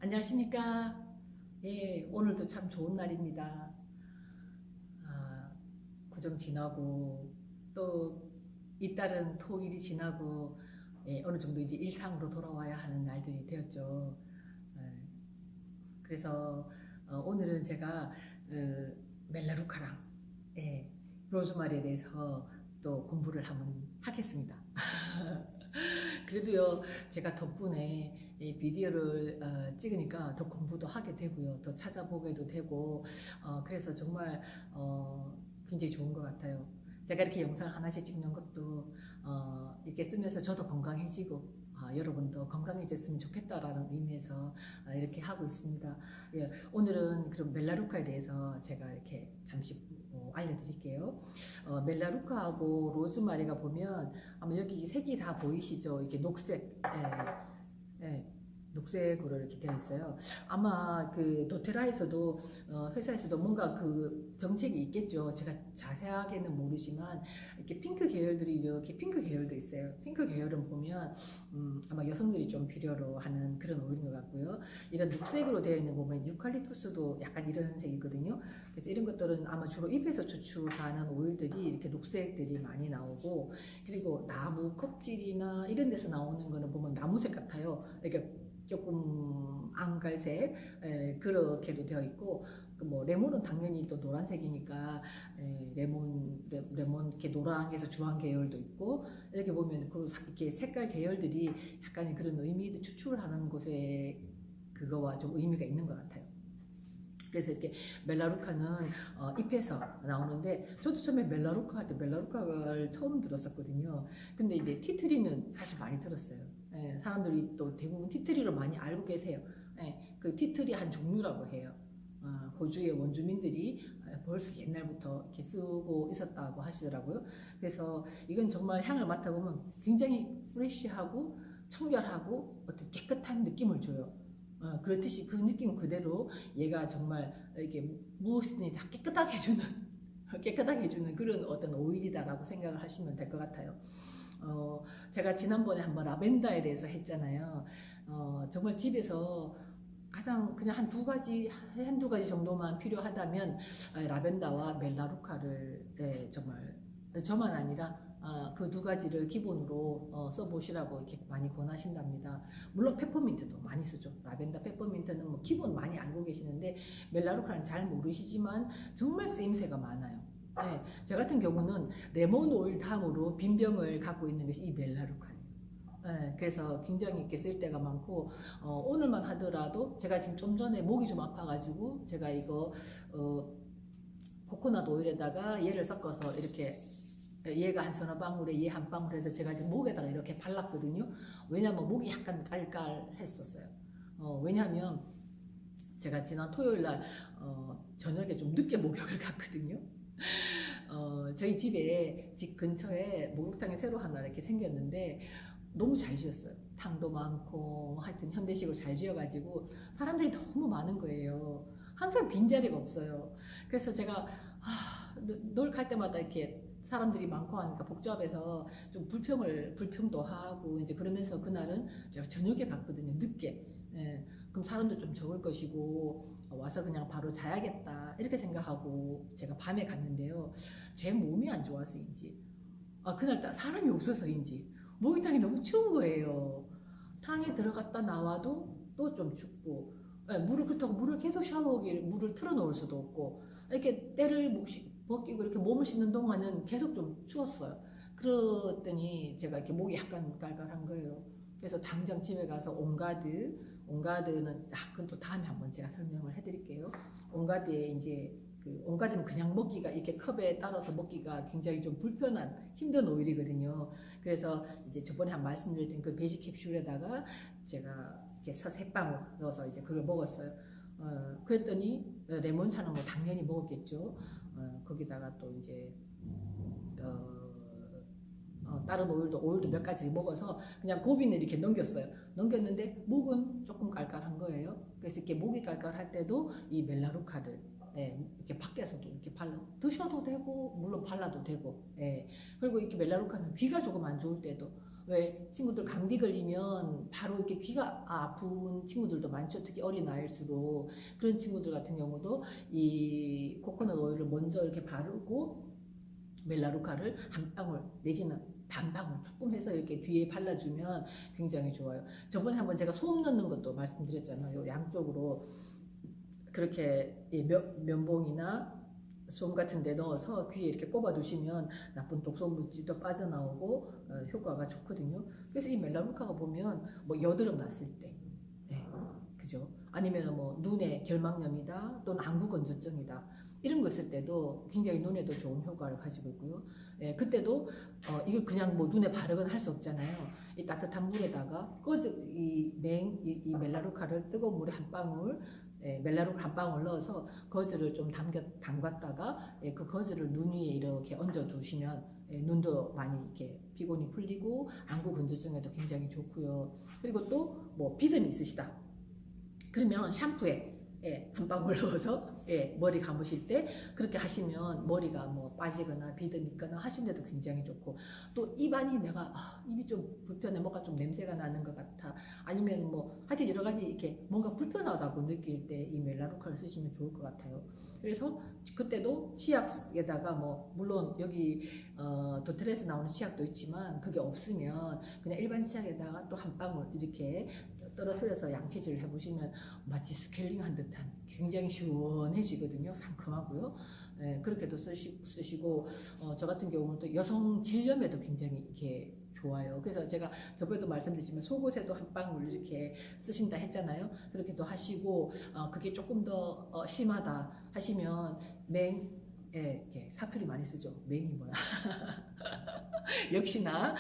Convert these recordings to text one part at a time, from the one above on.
안녕하십니까? 예, 오늘도 참 좋은 날입니다. 구정 지나고 또 이달은 토일이 지나고 어느 정도 이제 일상으로 돌아와야 하는 날들이 되었죠. 예, 그래서 오늘은 제가 멜라루카랑 로즈마리에 대해서 또 공부를 한번 하겠습니다. 그래도요, 제가 덕분에 이 비디오를 찍으니까 더 공부도 하게 되고요, 더 찾아보게도 되고, 그래서 정말 굉장히 좋은 것 같아요. 제가 이렇게 영상을 하나씩 찍는 것도 이렇게 쓰면서 저도 건강해지고, 여러분도 건강해졌으면 좋겠다라는 의미에서 이렇게 하고 있습니다. 예, 오늘은 그럼 멜라루카에 대해서 제가 이렇게 잠시 알려드릴게요. 멜라루카하고 로즈마리가 보면 아마 여기 색이 다 보이시죠? 이렇게 녹색, 녹색으로 이렇게 되어 있어요. 아마 그 도테라에서도 회사에서도 뭔가 그 정책이 있겠죠. 제가 자세하게는 모르지만 이렇게 핑크 계열들이 이렇게 핑크 계열도 있어요. 핑크 계열은 보면 아마 여성들이 좀 필요로 하는 그런 오일인 것 같고요. 이런 녹색으로 되어 있는 보면 유칼립투스도 약간 이런 색이거든요. 그래서 이런 것들은 아마 주로 잎에서 추출하는 오일들이 이렇게 녹색들이 많이 나오고, 그리고 나무 껍질이나 이런 데서 나오는 거는 보면 나무색 같아요. 이렇게 조금 앙갈색 그렇게도 되어 있고, 뭐 레몬은 당연히 또 노란색이니까 레몬 이렇게 노랑에서 주황 계열도 있고, 이렇게 보면 그 이렇게 색깔 계열들이 약간 그런 의미 추출하는 곳에 그거와 좀 의미가 있는 것 같아요. 그래서 이렇게 멜라루카는 잎에서 나오는데, 저도 처음에 멜라루카 할 때 멜라루카를 처음 들었었거든요. 근데 이제 티트리는 사실 많이 들었어요. 사람들이 또 대부분 티트리로 많이 알고 계세요. 그 티트리 한 종류라고 해요. 호주의 원주민들이 벌써 옛날부터 이렇게 쓰고 있었다고 하시더라고요. 그래서 이건 정말 향을 맡아보면 굉장히 프레쉬하고 청결하고 어떤 깨끗한 느낌을 줘요. 그렇듯이 그 느낌 그대로 얘가 정말 이렇게 무엇이든지 다 깨끗하게 해주는 깨끗하게 해주는 그런 어떤 오일이다라고 생각을 하시면 될 것 같아요. 제가 지난번에 한번 라벤더에 대해서 했잖아요. 정말 집에서 가장 그냥 한두 가지 정도만 필요하다면 라벤더와 멜라루카를 정말 저만 아니라 그 두 가지를 기본으로 써보시라고 이렇게 많이 권하신답니다. 물론 페퍼민트도 많이 쓰죠. 라벤더, 페퍼민트는 뭐 기본 많이 알고 계시는데 멜라루카는 잘 모르시지만 정말 쓰임새가 많아요. 저 같은 경우는 레몬 오일 다음으로 빈병을 갖고 있는 것이 이 멜라루카예요. 그래서 굉장히 이렇게 쓸 때가 많고, 오늘만 하더라도 제가 지금 좀 전에 목이 좀 아파가지고 제가 이거 코코넛 오일에다가 얘를 섞어서 이렇게 얘가 한 서너 방울에 얘 한 방울 해서 제가 지금 목에다가 이렇게 발랐거든요. 왜냐면 목이 약간 깔깔했었어요. 왜냐하면 제가 지난 토요일날 저녁에 좀 늦게 목욕을 갔거든요. 저희 집 근처에 목욕탕이 새로 하나 이렇게 생겼는데 너무 잘 지었어요. 탕도 많고 하여튼 현대식으로 잘 지어가지고 사람들이 너무 많은 거예요. 항상 빈자리가 없어요. 그래서 제가 늘 갈 때마다 이렇게 사람들이 많고 하니까 복잡해서 좀 불평도 하고 이제 그러면서 그날은 제가 저녁에 갔거든요. 늦게. 그럼 사람도 좀 적을 것이고 와서 그냥 바로 자야겠다 이렇게 생각하고 제가 밤에 갔는데요. 제 몸이 안 좋아서인지 그날 사람이 없어서인지 목욕탕이 너무 추운 거예요. 탕에 들어갔다 나와도 또 좀 춥고, 그렇다고 물을 계속 샤워기를 물을 틀어 놓을 수도 없고, 이렇게 때를 벗기고 이렇게 몸을 씻는 동안은 계속 좀 추웠어요. 그랬더니 제가 이렇게 목이 약간 깔깔한 거예요. 그래서 당장 집에 가서 온가드는 그건 또 다음에 한번 제가 설명을 해드릴게요. 온가드에 이제 온가드는 그냥 먹기가 이렇게 컵에 따라서 먹기가 굉장히 좀 불편한 힘든 오일이거든요. 그래서 이제 저번에 한 말씀드렸던 그 베지 캡슐에다가 제가 이렇게 세 방울 넣어서 이제 그걸 먹었어요. 그랬더니 레몬차는 뭐 당연히 먹었겠죠. 거기다가 또 이제 다른 오일도 몇 가지 먹어서 그냥 고비는 이렇게 넘겼는데 목은 조금 깔깔한 거예요. 그래서 이렇게 목이 깔깔할 때도 이 멜라루카를 이렇게 밖에서도 이렇게 드셔도 되고 물론 발라도 되고, 그리고 이렇게 멜라루카는 귀가 조금 안 좋을 때도 왜 친구들 감기 걸리면 바로 이렇게 귀가 아픈 친구들도 많죠. 특히 어린 아이일수록. 그런 친구들 같은 경우도 이 코코넛 오일을 먼저 이렇게 바르고 멜라루카를 한 방울 내지는 반방울 조금 해서 이렇게 귀에 발라주면 굉장히 좋아요. 저번에 한번 제가 소음 넣는 것도 말씀드렸잖아요. 양쪽으로 그렇게 면봉이나 솜 같은 데 넣어서 귀에 이렇게 꼽아 두시면 나쁜 독소 물질도 빠져나오고 효과가 좋거든요. 그래서 이 멜라루카가 보면 뭐 여드름 났을 때, 네, 그죠? 아니면 뭐 눈에 결막염이다 또는 안구 건조증이다 이런 거 있을 때도 굉장히 눈에도 좋은 효과를 가지고 있고요. 예, 그때도 이걸 그냥 뭐 눈에 바르거나 할 수 없잖아요. 이 따뜻한 물에다가 이 멜라루카를 뜨거운 물에 한 방울 멜라루카 한 방울 넣어서 거즈를 좀 담갔다가 그 거즈를 눈 위에 이렇게 얹어 두시면 눈도 많이 이렇게 피곤이 풀리고 안구 건조증에도 굉장히 좋고요. 그리고 또 뭐 비듬이 있으시다. 그러면 샴푸에 한 방울 넣어서 머리 감으실 때 그렇게 하시면 머리가 뭐 빠지거나 비듬 있거나 하신데도 굉장히 좋고, 또 입안이 내가 입이 좀 불편해, 뭔가 좀 냄새가 나는 것 같아, 아니면 뭐 하여튼 여러 가지 이렇게 뭔가 불편하다고 느낄 때 이 멜라루카를 쓰시면 좋을 것 같아요. 그래서 그때도 치약에다가 뭐 물론 여기 도텔에서 나오는 치약도 있지만 그게 없으면 그냥 일반 치약에다가 또 한 방울 이렇게 떨어뜨려서 양치질을 해보시면 마치 스케일링한 듯한 굉장히 시원해지거든요. 상큼하고요. 그렇게도 쓰시고 저 같은 경우는 또 여성 질염에도 굉장히 이렇게 좋아요. 그래서 제가 저번에도 말씀드렸지만 속옷에도 한 방울 이렇게 쓰신다 했잖아요. 그렇게도 하시고 그게 조금 더 심하다 하시면 이렇게 사투리 많이 쓰죠. 맹이 뭐야? 역시나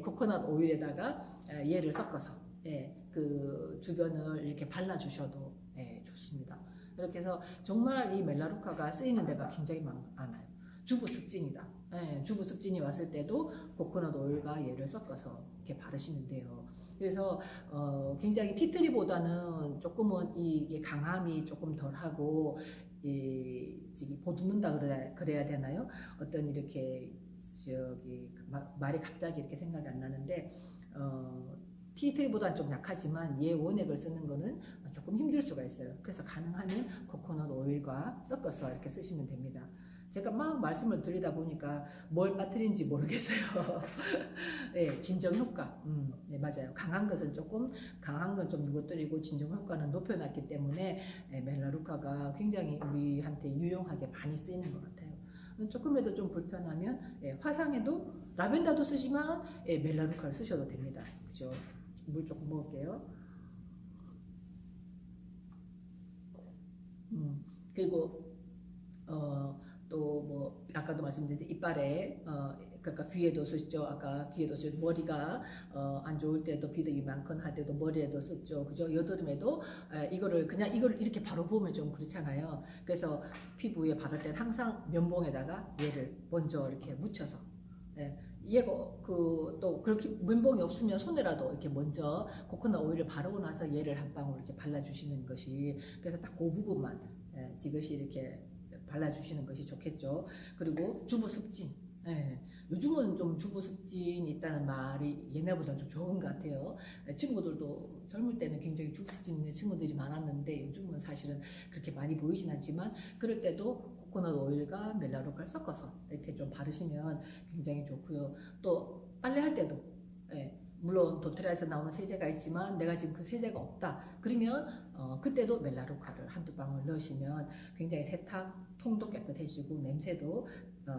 코코넛 오일에다가 얘를 섞어서 그 주변을 이렇게 발라주셔도 좋습니다. 이렇게 해서 정말 이 멜라루카가 쓰이는 데가 굉장히 많아요. 주부 습진이다. 주부 습진이 왔을 때도 코코넛 오일과 얘를 섞어서 이렇게 바르시면 돼요. 그래서 굉장히 티트리보다는 조금은 이게 강함이 조금 덜하고 보듬는다 그래야 되나요? 어떤 이렇게 말이 갑자기 이렇게 생각이 안 나는데 티트리보다는 좀 약하지만 얘 원액을 쓰는 거는 조금 힘들 수가 있어요. 그래서 가능하면 코코넛 오일과 섞어서 이렇게 쓰시면 됩니다. 제가 막 말씀을 드리다 보니까 뭘 빠뜨린지 모르겠어요. 네, 진정 효과. 네, 맞아요. 강한 건 좀 누구뜨리고 진정 효과는 높여놨기 때문에 멜라루카가 굉장히 우리한테 유용하게 많이 쓰이는 것 같아요. 조금이라도 좀 불편하면 화상에도 라벤더도 쓰지만 멜라루카를 쓰셔도 됩니다. 그죠? 물 조금 먹을게요. 그리고 또 뭐 아까도 말씀드린 이빨에 그러니까 귀에도 쓰죠. 아까 귀에도 쓰죠. 머리가 안 좋을 때도 비듬이 많거나 할 때도 머리에도 썼죠. 그죠? 여드름에도 이거를 이렇게 바로 부으면 좀 그렇잖아요. 그래서 피부에 바를 땐 항상 면봉에다가 얘를 먼저 이렇게 묻혀서 얘가 또 그렇게 면봉이 없으면 손에라도 이렇게 먼저 코코넛 오일을 바르고 나서 얘를 한 방울 이렇게 발라주시는 것이, 그래서 딱 그 부분만 지그시 이렇게 발라주시는 것이 좋겠죠. 그리고 주부 습진. 요즘은 좀 주부 습진이 있다는 말이 옛날보다 좀 좋은 것 같아요. 친구들도 젊을 때는 굉장히 주부 습진 있는 친구들이 많았는데 요즘은 사실은 그렇게 많이 보이진 않지만 그럴 때도 코코넛 오일과 멜라루카를 섞어서 이렇게 좀 바르시면 굉장히 좋고요. 또 빨래할 때도 물론 도테라에서 나오는 세제가 있지만 내가 지금 그 세제가 없다 그러면 그때도 멜라루카를 한두 방울 넣으시면 굉장히 세탁통도 깨끗해지고 냄새도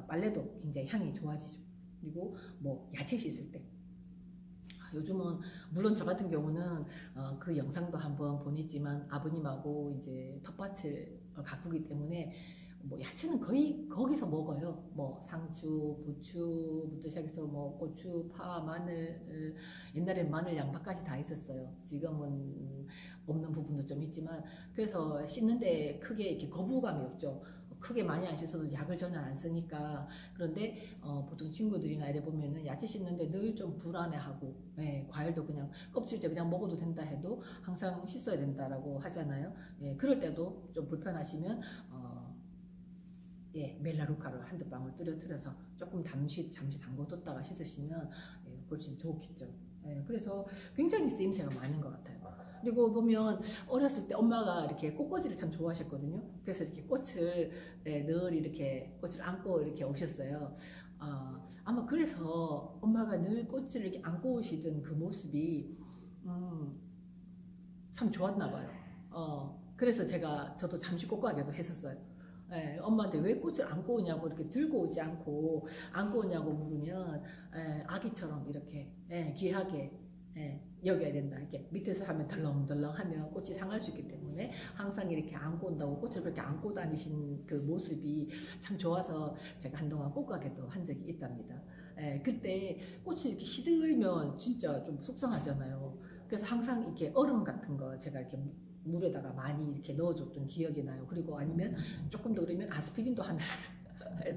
빨래도 굉장히 향이 좋아지죠. 그리고 뭐 야채 씻을 때 요즘은 물론 저 같은 경우는 그 영상도 한번 보냈지만 아버님하고 이제 텃밭을 가꾸기 때문에 뭐 야채는 거의 거기서 먹어요. 뭐 상추, 부추부터 시작해서 뭐 고추, 파, 마늘, 옛날엔 마늘, 양파까지 다 있었어요. 지금은 없는 부분도 좀 있지만 그래서 씻는데 크게 이렇게 거부감이 없죠. 크게 많이 안 씻어도 약을 전혀 안 쓰니까. 그런데 보통 친구들이나 이래 보면은 야채 씻는데 늘 좀 불안해하고 과일도 그냥 껍질째 그냥 먹어도 된다 해도 항상 씻어야 된다라고 하잖아요. 그럴 때도 좀 불편하시면 멜라루카를 한두 방울 떨어뜨려서 조금 잠시 담궈뒀다가 씻으시면 훨씬 좋겠죠. 예, 그래서 굉장히 쓰임새가 많은 것 같아요. 그리고 보면 어렸을 때 엄마가 이렇게 꽃꽂이를 참 좋아하셨거든요. 그래서 이렇게 꽃을 늘 이렇게 꽃을 안고 이렇게 오셨어요. 아마 그래서 엄마가 늘 꽃을 이렇게 안고 오시던 그 모습이 참 좋았나 봐요. 그래서 저도 잠시 꽃가게도 했었어요. 예, 엄마한테 왜 꽃을 안고 오냐고 이렇게 들고 오지 않고 안고 오냐고 물으면 아기처럼 이렇게 귀하게 여겨야 된다. 이렇게 밑에서 하면 덜렁덜렁 하면 꽃이 상할 수 있기 때문에 항상 이렇게 안고 온다고 꽃을 그렇게 안고 다니신 그 모습이 참 좋아서 제가 한동안 꽃가게도 한 적이 있답니다. 그때 꽃이 이렇게 시들면 진짜 좀 속상하잖아요. 그래서 항상 이렇게 얼음 같은 거 제가 이렇게 물에다가 많이 이렇게 넣어줬던 기억이 나요. 그리고 아니면 조금 더 그러면 아스피린도 하나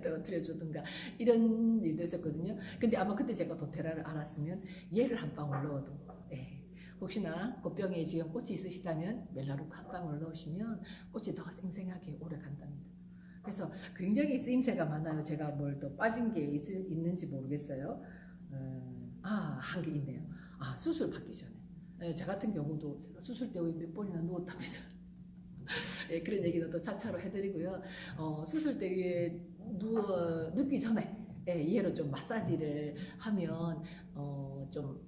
떨어뜨려주든가 이런 일도 있었거든요. 근데 아마 그때 제가 도테라를 알았으면 얘를 한 방울 넣어도 혹시나 꽃병에 지금 꽃이 있으시다면 멜라루카 한 방울 넣으시면 꽃이 더 생생하게 오래 간답니다. 그래서 굉장히 쓰임새가 많아요. 제가 뭘 또 빠진 게 있는지 모르겠어요. 한 게 있네요. 수술 받기 전에 저 같은 경우도 제가 수술 때 몇 번이나 누웠답니다. 그런 얘기도 또 차차로 해드리고요. 수술 때 눕기 전에 얘로 좀 마사지를 하면 좀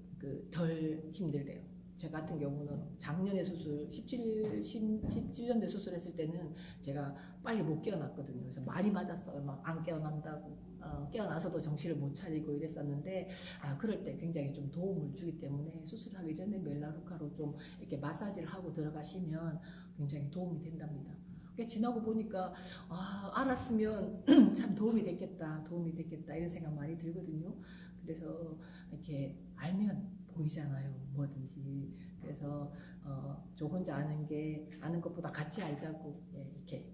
덜 힘들대요. 저 같은 경우는 작년에 수술 17년대 수술했을 때는 제가 빨리 못 깨어났거든요. 그래서 많이 맞았어요. 막 안 깨어난다고 깨어나서도 정신을 못 차리고 이랬었는데 그럴 때 굉장히 좀 도움을 주기 때문에 수술하기 전에 멜라루카로 좀 이렇게 마사지를 하고 들어가시면 굉장히 도움이 된답니다. 지나고 보니까 알았으면 참 도움이 됐겠다 이런 생각 많이 들거든요. 그래서 이렇게 알면 보이잖아요, 뭐든지. 그래서 저 혼자 아는 것보다 같이 알자고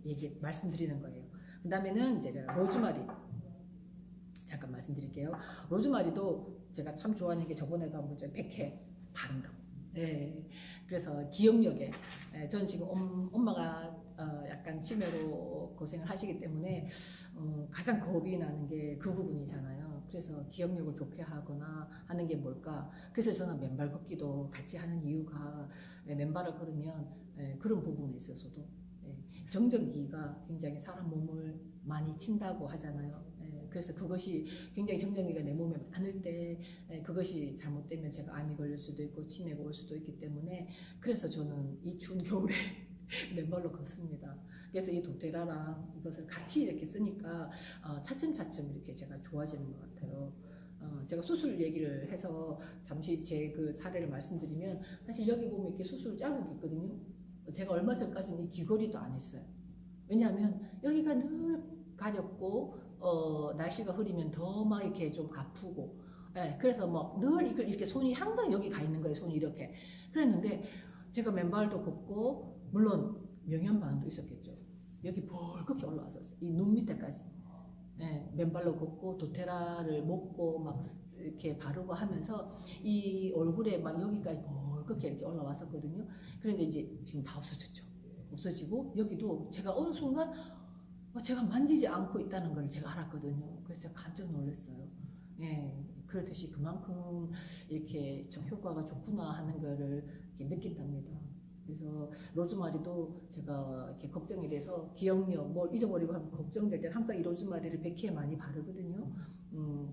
이렇게 말씀드리는 거예요. 그 다음에는 이제 제가 로즈마리 잠깐 말씀드릴게요. 로즈마리도 제가 참 좋아하는 게 저번에도 한번 백회 바른 거. 그래서 기억력에 전 지금 엄마가 약간 치매로 고생을 하시기 때문에 가장 겁이 나는 게 그 부분이잖아요. 그래서 기억력을 좋게 하거나 하는 게 뭘까? 그래서 저는 맨발 걷기도 같이 하는 이유가 맨발을 걸으면 그런 부분에 있어서도 정전기가 굉장히 사람 몸을 많이 친다고 하잖아요. 그래서 그것이 굉장히 정전기가 내 몸에 많을 때 그것이 잘못되면 제가 암이 걸릴 수도 있고 치매가 올 수도 있기 때문에 그래서 저는 이 추운 겨울에 맨발로 걷습니다. 그래서 이 도테라랑 이것을 같이 이렇게 쓰니까 차츰차츰 이렇게 제가 좋아지는 것 같아요. 제가 수술 얘기를 해서 잠시 제 그 사례를 말씀드리면 사실 여기 보면 이렇게 수술 자국이 있거든요. 제가 얼마 전까지는 이 귀걸이도 안 했어요. 왜냐하면 여기가 늘 가렵고 날씨가 흐리면 더 막 이렇게 좀 아프고 그래서 뭐 늘 이렇게 손이 항상 여기 가 있는 거예요. 손이 이렇게. 그랬는데 제가 맨발도 걷고 물론 명현반응도 있었겠죠. 여기 벌겋게 올라왔었어요. 이 눈 밑에까지. 맨발로 걷고 도테라를 먹고 막 이렇게 바르고 하면서 이 얼굴에 막 여기까지 벌겋게 이렇게 올라왔었거든요. 그런데 이제 지금 다 없어졌죠. 없어지고 여기도 제가 어느 순간 제가 만지지 않고 있다는 걸 제가 알았거든요. 그래서 깜짝 놀랐어요. 그렇듯이 그만큼 이렇게 좀 효과가 좋구나 하는 거를 이렇게 느낀답니다. 그래서 로즈마리도 제가 이렇게 걱정이 돼서 기억력, 뭘 잊어버리고 하면 걱정될 때는 항상 이 로즈마리를 백희에 많이 바르거든요.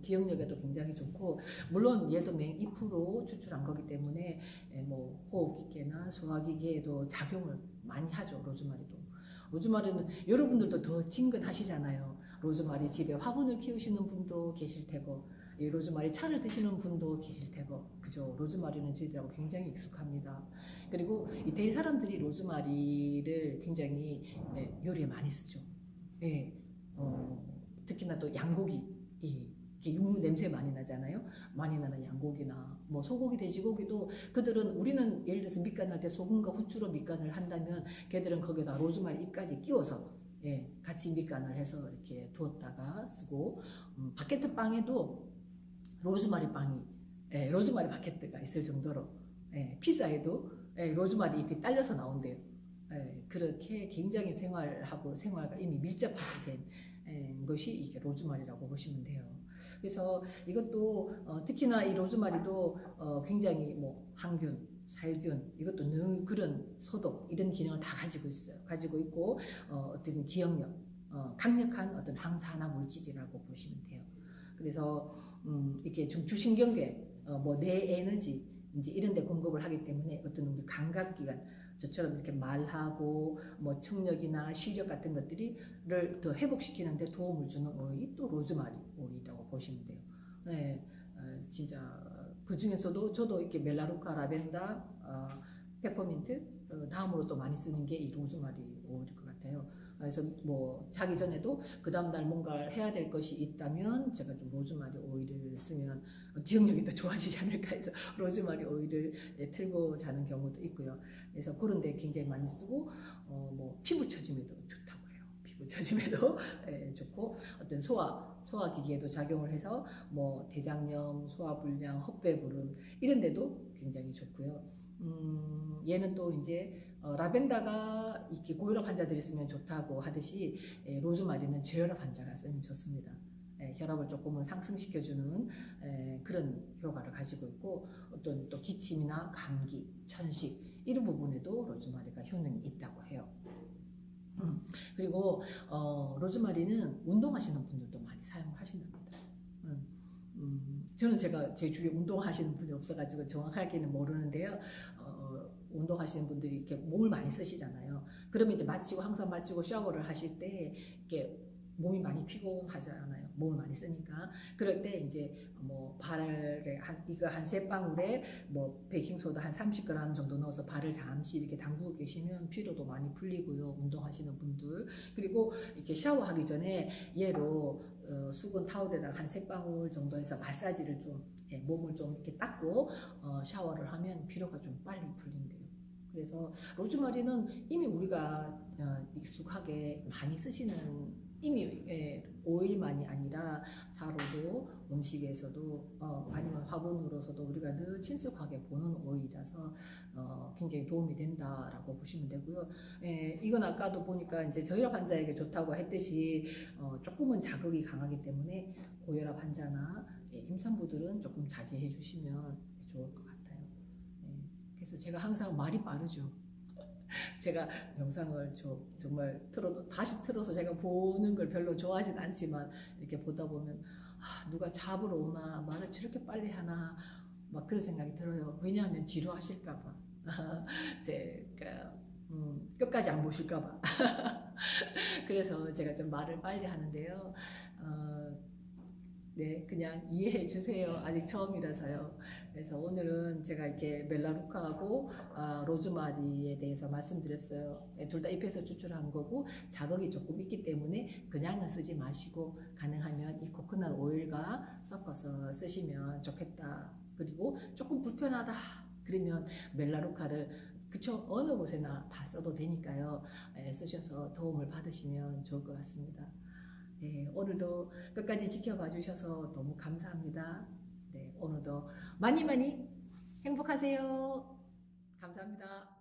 기억력에도 굉장히 좋고 물론 얘도 맹2% 추출한 거기 때문에 뭐 호흡기계나 소화기계에도 작용을 많이 하죠. 로즈마리는 여러분들도 더 친근하시잖아요. 로즈마리 집에 화분을 키우시는 분도 계실 테고 로즈마리 차를 드시는 분도 계실 테고 그죠. 로즈마리는 저희들하고 굉장히 익숙합니다. 그리고 이태리 사람들이 로즈마리를 굉장히 요리에 많이 쓰죠. 특히나 또 양고기 이렇게 육류 냄새 많이 나잖아요. 많이 나는 양고기나 뭐 소고기, 돼지고기도 그들은 우리는 예를 들어서 밑간할 때 소금과 후추로 밑간을 한다면 걔들은 거기다 로즈마리 잎까지 끼워서 같이 밑간을 해서 이렇게 두었다가 쓰고 바게트 빵에도 로즈마리 빵이 로즈마리 바게트가 있을 정도로 피자에도 로즈마리 잎이 딸려서 나온대요. 그렇게 굉장히 생활과 이미 밀접하게 된 것이 이게 로즈마리라고 보시면 돼요. 그래서 이것도 특히나 이 로즈마리도 굉장히 뭐 항균, 살균, 이것도 늘 그런 소독 이런 기능을 다 가지고 있어요. 가지고 있고 어떤 기억력, 강력한 어떤 항산화 물질이라고 보시면 돼요. 그래서 이렇게 중추신경계, 뭐 뇌 에너지 이제 이런 데 공급을 하기 때문에 어떤 우리 감각기관 저처럼 이렇게 말하고 뭐 청력이나 시력 같은 것들을 더 회복시키는 데 도움을 주는 오일이 또 로즈마리 오일이라고 보시면 돼요. 네, 진짜 그 중에서도 저도 이렇게 멜라루카, 라벤더, 페퍼민트 다음으로 또 많이 쓰는 게 이 로즈마리 오일일 것 같아요. 그래서 뭐 자기 전에도 그 다음날 뭔가를 해야 될 것이 있다면 제가 좀 로즈마리 오일을 쓰면 기억력이 더 좋아지지 않을까 해서 로즈마리 오일을 틀고 자는 경우도 있고요. 그래서 그런 데 굉장히 많이 쓰고 뭐 피부 처짐에도 좋다고 해요. 피부 처짐에도 좋고 어떤 소화기기에도 작용을 해서 뭐 대장염, 소화불량, 헛배부름 이런 데도 굉장히 좋고요. 얘는 또 이제 라벤더가 이렇게 고혈압 환자들이 쓰면 좋다고 하듯이 로즈마리는 저혈압 환자가 쓰면 좋습니다. 혈압을 조금은 상승시켜주는 그런 효과를 가지고 있고 어떤 또 기침이나 감기, 천식 이런 부분에도 로즈마리가 효능이 있다고 해요. 그리고 로즈마리는 운동하시는 분들도 많이 사용을 하신답니다. 저는 제 주위에 운동하시는 분이 없어가지고 정확하게는 모르는데요. 운동하시는 분들이 이렇게 몸을 많이 쓰시잖아요. 그러면 이제 항상 마치고 샤워를 하실 때 이렇게 몸이 많이 피곤하잖아요. 몸을 많이 쓰니까. 그럴 때 이제 뭐 발에 이거 한 3방울에 뭐 베이킹소다 한 30g 정도 넣어서 발을 잠시 이렇게 담그고 계시면 피로도 많이 풀리고요. 운동하시는 분들. 그리고 이렇게 샤워하기 전에 얘로 수건 타올에다가 한 3방울 정도 해서 마사지를 좀 몸을 좀 이렇게 닦고 샤워를 하면 피로가 좀 빨리 풀린대요. 그래서 로즈마리는 이미 우리가 익숙하게 많이 쓰시는 이미 오일만이 아니라 차로도 음식에서도 아니면 화분으로서도 우리가 늘 친숙하게 보는 오일이라서 굉장히 도움이 된다라고 보시면 되고요. 이건 아까도 보니까 이제 저혈압 환자에게 좋다고 했듯이 조금은 자극이 강하기 때문에 고혈압 환자나 임산부들은 조금 자제해 주시면 좋을 것 같아요. 그래서 제가 항상 말이 빠르죠. 제가 영상을 정말 다시 틀어서 제가 보는 걸 별로 좋아하진 않지만 이렇게 보다 보면 누가 잡으러 오나 말을 저렇게 빨리 하나 막 그런 생각이 들어요. 왜냐하면 지루하실까봐 제가 끝까지 안 보실까봐 그래서 제가 좀 말을 빨리 하는데요. 네, 그냥 이해해 주세요. 아직 처음이라서요. 그래서 오늘은 제가 이렇게 멜라루카하고 로즈마리에 대해서 말씀드렸어요. 둘 다 잎에서 추출한 거고 자극이 조금 있기 때문에 그냥은 쓰지 마시고 가능하면 이 코코넛 오일과 섞어서 쓰시면 좋겠다. 그리고 조금 불편하다. 그러면 멜라루카를 그쵸? 어느 곳에나 다 써도 되니까요. 쓰셔서 도움을 받으시면 좋을 것 같습니다. 네, 오늘도 끝까지 지켜봐 주셔서 너무 감사합니다. 네, 오늘도 많이 행복하세요. 감사합니다.